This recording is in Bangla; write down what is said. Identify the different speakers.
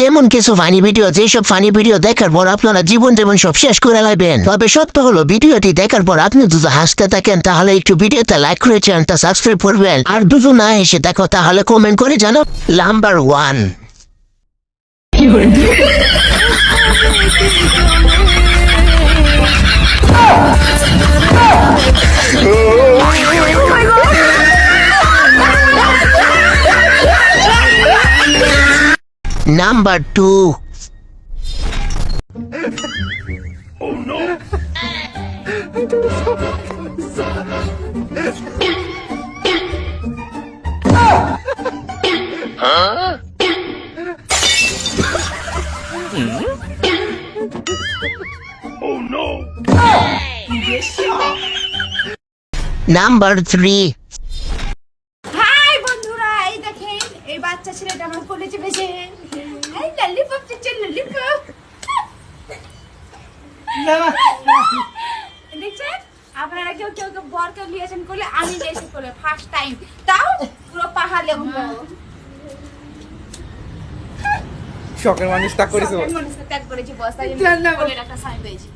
Speaker 1: এমন কিছু ফানি ভিডিও যেসব ফানি ভিডিও দেখার পর আপনারা জীবন যেমন সব শেষ করে লাইবেন। তবে সত্য হলো ভিডিওটি দেখার পর আপনি যদি হাসতে থাকেন তাহলে একটু ভিডিওতে লাইক করে চ্যানেলটা সাবস্ক্রাইব করবেন। আর দুটো না এসে দেখো তাহলে কমেন্ট করে জানো। নাম্বার 1, নাম্বার 2, নাম্বার 3,
Speaker 2: হাই বন্ধুরা, এই দেখেন এই বাচ্চা ছেলেটা আমার কোলে চেপেছে। এই ললিপপ চিচে ললিপপ দেখছেন আপনারা কেউ কেউ কেউ বরকে নিয়েছেন কোলে, আমি নিয়েছি কোলে ফার্স্ট টাইম, তাও পুরো পাহাড় লেবু
Speaker 3: শখের মানুষ ত্যাগ করেছে
Speaker 2: ত্যাগ করেছি বস্তায় কোলে রাখা সাইন পেয়েছি।